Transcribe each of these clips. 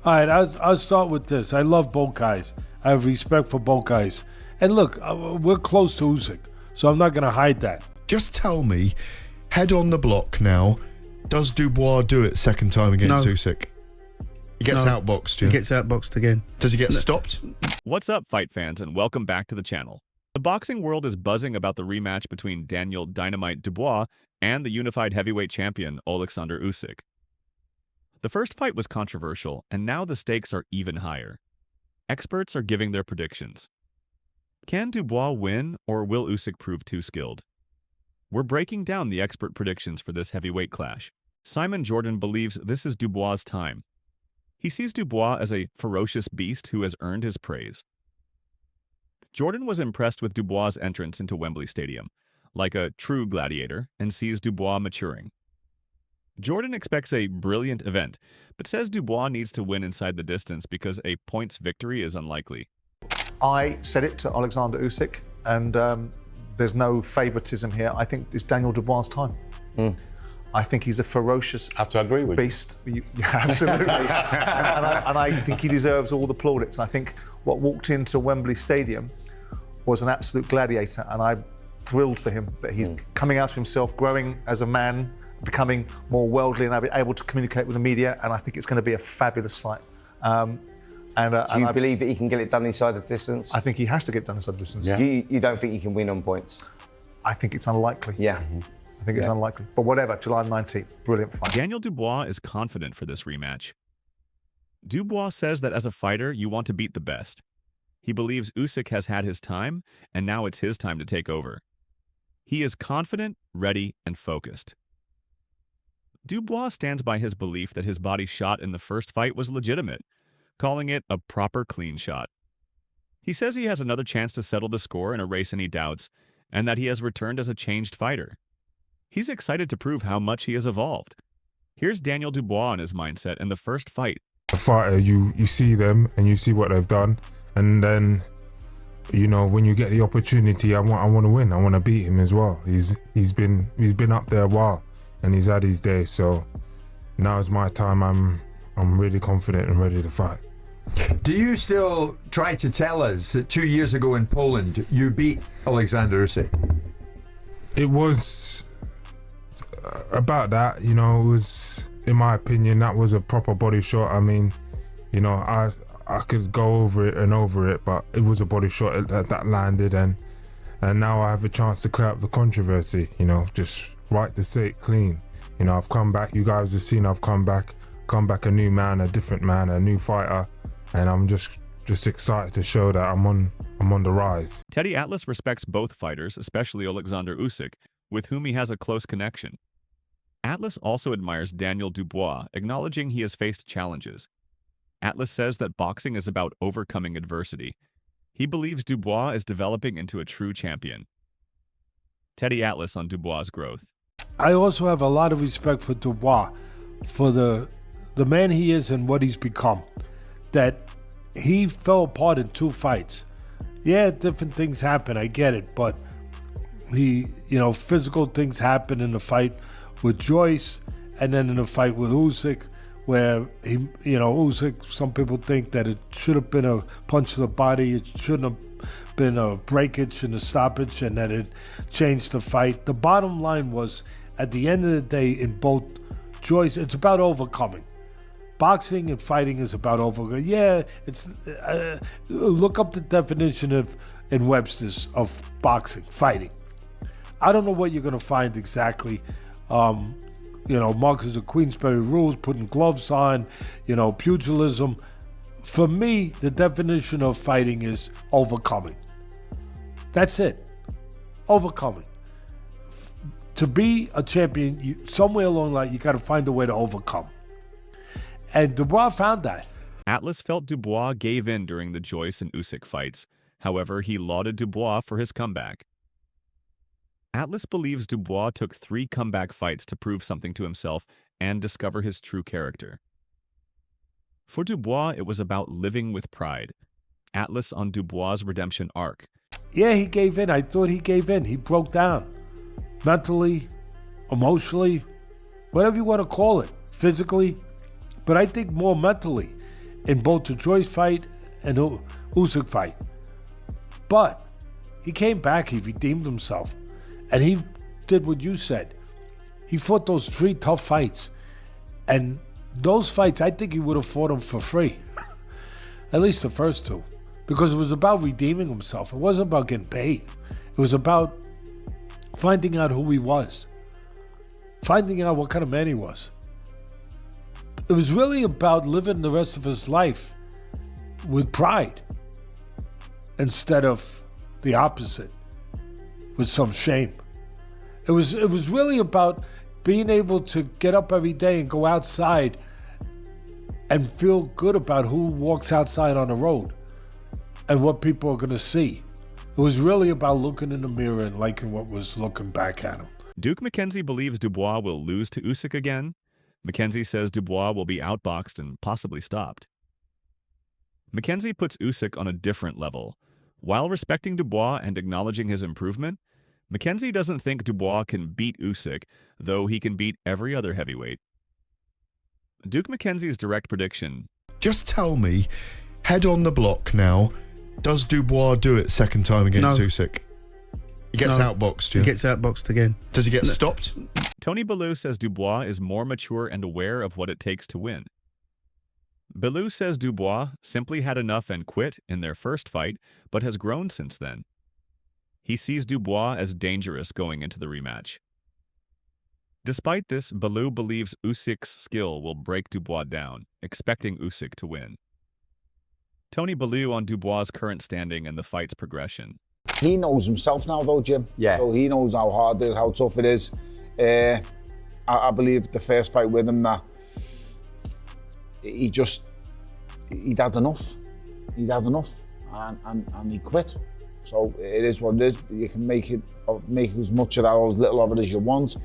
All right, I'll start with this. I love both guys. I have respect for both guys. And look, we're close to Usyk, so I'm not going to hide that. Just tell me, head on the block now, does Dubois do it second time against Usyk? He gets outboxed, yeah? He gets outboxed again. Does he get stopped? What's up, fight fans, and welcome back to the channel. The boxing world is buzzing about the rematch between Daniel Dynamite Dubois and the unified heavyweight champion Oleksandr Usyk. The first fight was controversial, and now the stakes are even higher. Experts are giving their predictions. Can Dubois win, or will Usyk prove too skilled? We're breaking down the expert predictions for this heavyweight clash. Simon Jordan believes this is Dubois' time. He sees Dubois as a ferocious beast who has earned his praise. Jordan was impressed with Dubois' entrance into Wembley Stadium, like a true gladiator, and sees Dubois maturing. Jordan expects a brilliant event, but says Dubois needs to win inside the distance because a points victory is unlikely. I said it to Oleksandr Usyk, and there's no favoritism here. I think it's Daniel Dubois' time. I think he's a ferocious beast. Yeah, absolutely. and I think he deserves all the plaudits. I think what walked into Wembley Stadium was an absolute gladiator, and I'm thrilled for him that he's coming out of himself, growing as a man, becoming more worldly and able to communicate with the media, and I think it's going to be a fabulous fight. Do you believe that he can get it done inside the distance? I think he has to get done inside the distance. Yeah. You don't think he can win on points? I think it's unlikely. Yeah. I think it's unlikely. But whatever, July 19th, brilliant fight. Daniel Dubois is confident for this rematch. Dubois says that as a fighter, you want to beat the best. He believes Usyk has had his time, and now it's his time to take over. He is confident, ready, and focused. Dubois stands by his belief that his body shot in the first fight was legitimate, calling it a proper clean shot. He says he has another chance to settle the score and erase any doubts, and that he has returned as a changed fighter. He's excited to prove how much he has evolved. Here's Daniel Dubois and his mindset in the first fight. A fighter, you see them and you see what they've done, and then, you know, when you get the opportunity, I want to win. I want to beat him as well. He's been up there a while, and he's had his day. So now is my time. I'm really confident and ready to fight. Do you still try to tell us that 2 years ago in Poland you beat Oleksandr Usyk? It was about that, you know. It was, in my opinion, that was a proper body shot. I mean, you know, I could go over it, but it was a body shot that landed, and now I have a chance to clear up the controversy, you know, just wipe the slate clean. You know, I've come back, you guys have seen I've come back a new man, a different man, a new fighter, and I'm just excited to show that I'm on the rise. Teddy Atlas respects both fighters, especially Oleksandr Usyk, with whom he has a close connection. Atlas also admires Daniel Dubois, acknowledging he has faced challenges. Atlas says that boxing is about overcoming adversity. He believes Dubois is developing into a true champion. Teddy Atlas on Dubois' growth. I also have a lot of respect for Dubois, for the man he is and what he's become. That he fell apart in 2 fights. Yeah, different things happen, I get it, but physical things happen in the fight with Joyce, and then in the fight with Usyk, where Usyk, some people think that it should have been a punch to the body, it shouldn't have been a breakage and a stoppage, and that it changed the fight. The bottom line was, at the end of the day, in both Joyce, it's about overcoming. Boxing and fighting is about overcoming. Yeah, it's look up the definition in Webster's of boxing, fighting. I don't know what you're going to find exactly. Marcus of Queensberry rules, putting gloves on, pugilism. For me, the definition of fighting is overcoming. That's it. Overcoming. To be a champion, somewhere along the line, you got to find a way to overcome. And Dubois found that. Atlas felt Dubois gave in during the Joyce and Usyk fights. However, he lauded Dubois for his comeback. Atlas believes Dubois took 3 comeback fights to prove something to himself and discover his true character. For Dubois, it was about living with pride. Atlas on Dubois' redemption arc. Yeah, he gave in. I thought he gave in. He broke down. Mentally, emotionally, whatever you want to call it, physically, but I think more mentally. in both the Joyce fight and Usyk fight. But he came back, he redeemed himself, and he did what you said. He fought those 3 tough fights, and those fights, I think he would have fought them for free. At least the first 2, because it was about redeeming himself. It wasn't about getting paid. It was about finding out who he was, finding out what kind of man he was. It was really about living the rest of his life with pride instead of the opposite, with some shame. It was really about being able to get up every day and go outside and feel good about who walks outside on the road and what people are going to see. It was really about looking in the mirror and liking what was looking back at him. Duke McKenzie believes Dubois will lose to Usyk again. McKenzie says Dubois will be outboxed and possibly stopped. McKenzie puts Usyk on a different level. While respecting Dubois and acknowledging his improvement, McKenzie doesn't think Dubois can beat Usyk, though he can beat every other heavyweight. Duke McKenzie's direct prediction: Just tell me, head on the block now, does Dubois do it second time against Usyk? He gets outboxed, yeah? He gets outboxed again. Does he get stopped? Tony Bellew says Dubois is more mature and aware of what it takes to win. Bellew says Dubois simply had enough and quit in their first fight, but has grown since then. He sees Dubois as dangerous going into the rematch. Despite this, Bellew believes Usyk's skill will break Dubois down, expecting Usyk to win. Tony Bellew on Dubois' current standing and the fight's progression. He knows himself now, though, Jim. Yeah. So he knows how hard it is, how tough it is. I believe the first fight with him that he'd had enough. He'd had enough, and he quit. So it is what it is. You can make as much of that or as little of it as you want.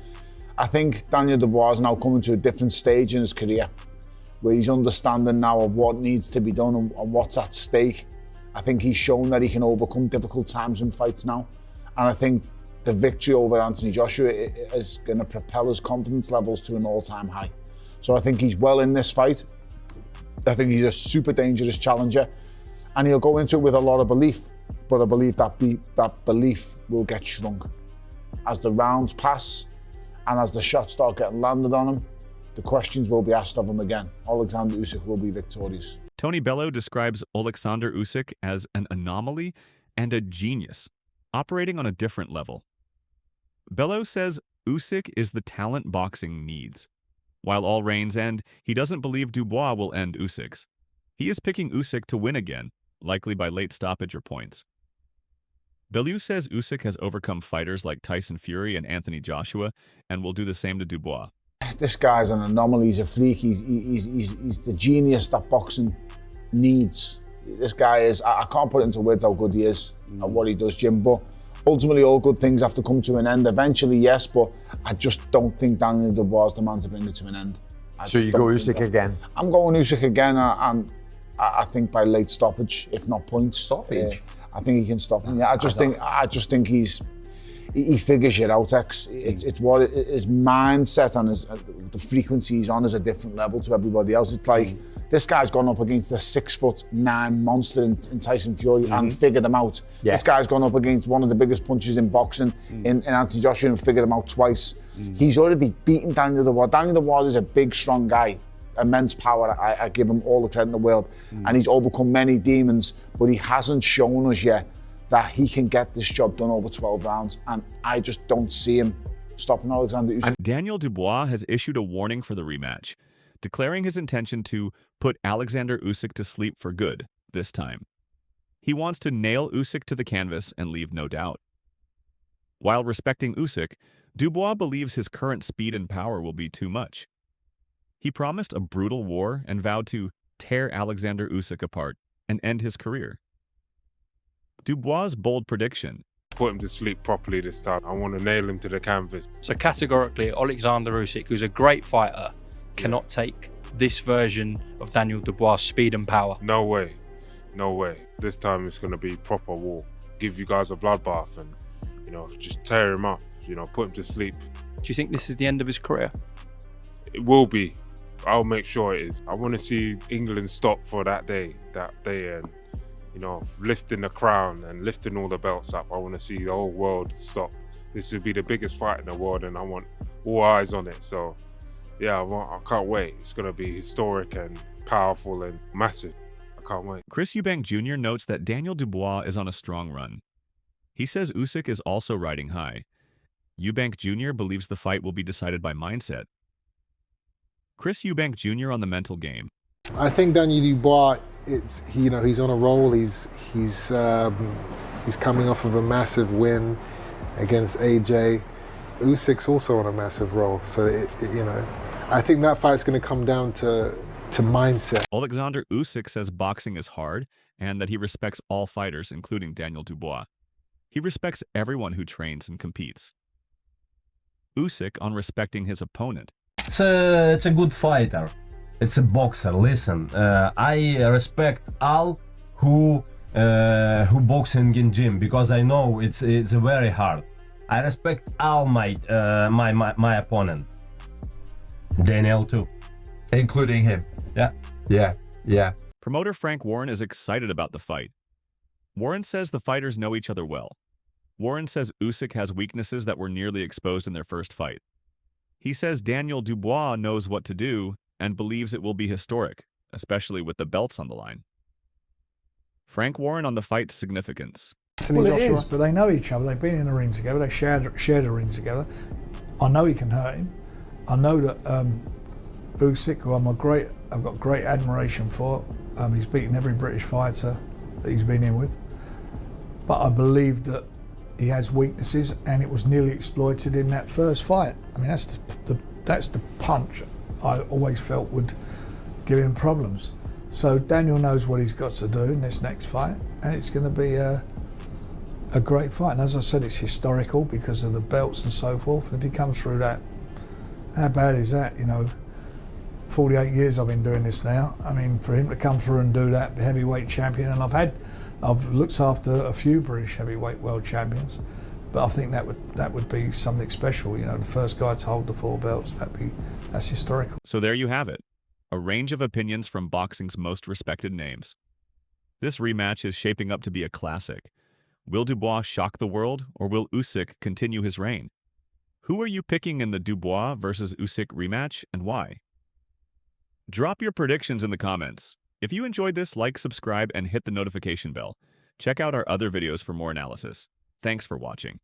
I think Daniel Dubois is now coming to a different stage in his career, where he's understanding now of what needs to be done and what's at stake. I think he's shown that he can overcome difficult times in fights now. And I think the victory over Anthony Joshua is going to propel his confidence levels to an all-time high. So I think he's well in this fight. I think he's a super dangerous challenger. And he'll go into it with a lot of belief. But I believe that belief will get shrunk. As the rounds pass and as the shots start getting landed on him, the questions will be asked of him again. Oleksandr Usyk will be victorious. Tony Bellew describes Oleksandr Usyk as an anomaly and a genius, operating on a different level. Bellew says Usyk is the talent boxing needs. While all reigns end, he doesn't believe Dubois will end Usyk's. He is picking Usyk to win again, likely by late stoppage or points. Bellew says Usyk has overcome fighters like Tyson Fury and Anthony Joshua and will do the same to Dubois. This guy's an anomaly, he's a freak, he's the genius that boxing needs. This guy is, I can't put it into words how good he is and what he does, Jim, but ultimately all good things have to come to an end. Eventually, yes, but I just don't think Daniel Dubois is the man to bring it to an end. So you go Usyk again? I'm going Usyk again, and I think by late stoppage, if not points. Stoppage? I think he can stop him. Yeah, I just think he figures it out. It's what his mindset and the frequency he's on is a different level to everybody else. It's like this guy's gone up against a 6'9" monster in Tyson Fury and figured them out. Yeah. This guy's gone up against one of the biggest punchers in boxing in Anthony Joshua and figured them out twice. He's already beaten Daniel Dubois. Daniel Dubois is a big, strong guy. Immense power. I give him all the credit in the world, and he's overcome many demons, but he hasn't shown us yet that he can get this job done over 12 rounds, and I just don't see him stopping Oleksandr Usyk. Daniel Dubois has issued a warning for the rematch, declaring his intention to put Oleksandr Usyk to sleep for good this time. He wants to nail Usyk to the canvas and leave no doubt. While respecting Usyk, Dubois believes his current speed and power will be too much. He promised a brutal war and vowed to tear Oleksandr Usyk apart and end his career. Dubois' bold prediction: Put him to sleep properly this time. I want to nail him to the canvas. So categorically, Oleksandr Usyk, who's a great fighter, cannot take this version of Daniel Dubois' speed and power. No way. No way. This time it's going to be proper war. Give you guys a bloodbath and, just tear him up, put him to sleep. Do you think this is the end of his career? It will be. I'll make sure it is. I want to see England stop for that day, and, you know, lifting the crown and lifting all the belts up. I want to see the whole world stop. This will be the biggest fight in the world, and I want all eyes on it. So, yeah, I can't wait. It's going to be historic and powerful and massive. I can't wait. Chris Eubank Jr. notes that Daniel Dubois is on a strong run. He says Usyk is also riding high. Eubank Jr. believes the fight will be decided by mindset. Chris Eubank Jr. on the mental game. I think Daniel Dubois, he's on a roll. He's coming off of a massive win against AJ. Usyk's also on a massive roll. So I think that fight's going to come down to mindset. Oleksandr Usyk says boxing is hard and that he respects all fighters, including Daniel Dubois. He respects everyone who trains and competes. Usyk on respecting his opponent. It's a good fighter. It's a boxer. Listen, I respect all who boxing in gym because I know it's very hard. I respect all my opponent. Daniel too, including him. Yeah. Promoter Frank Warren is excited about the fight. Warren says the fighters know each other well. Warren says Usyk has weaknesses that were nearly exposed in their first fight. He says Daniel Dubois knows what to do and believes it will be historic, especially with the belts on the line. Frank Warren on the fight's significance. Well, it is, but they know each other. They've been in the ring together. They shared a ring together. I know he can hurt him. I know that Usyk, who I've got great admiration for, he's beaten every British fighter that he's been in with. But I believe that he has weaknesses, and it was nearly exploited in that first fight. I mean, that's the punch I always felt would give him problems. So Daniel knows what he's got to do in this next fight, and it's going to be a great fight. And as I said, it's historical because of the belts and so forth. If he comes through that, how bad is that? 48 years I've been doing this now. I mean, for him to come through and do that, heavyweight champion, and I've looked after a few British heavyweight world champions, but I think that would be something special. The first guy to hold the 4 belts, that's historical. So there you have it, a range of opinions from boxing's most respected names. This rematch is shaping up to be a classic. Will Dubois shock the world, or will Usyk continue his reign? Who are you picking in the Dubois versus Usyk rematch, and why? Drop your predictions in the comments. If you enjoyed this, like, subscribe, and hit the notification bell. Check out our other videos for more analysis. Thanks for watching.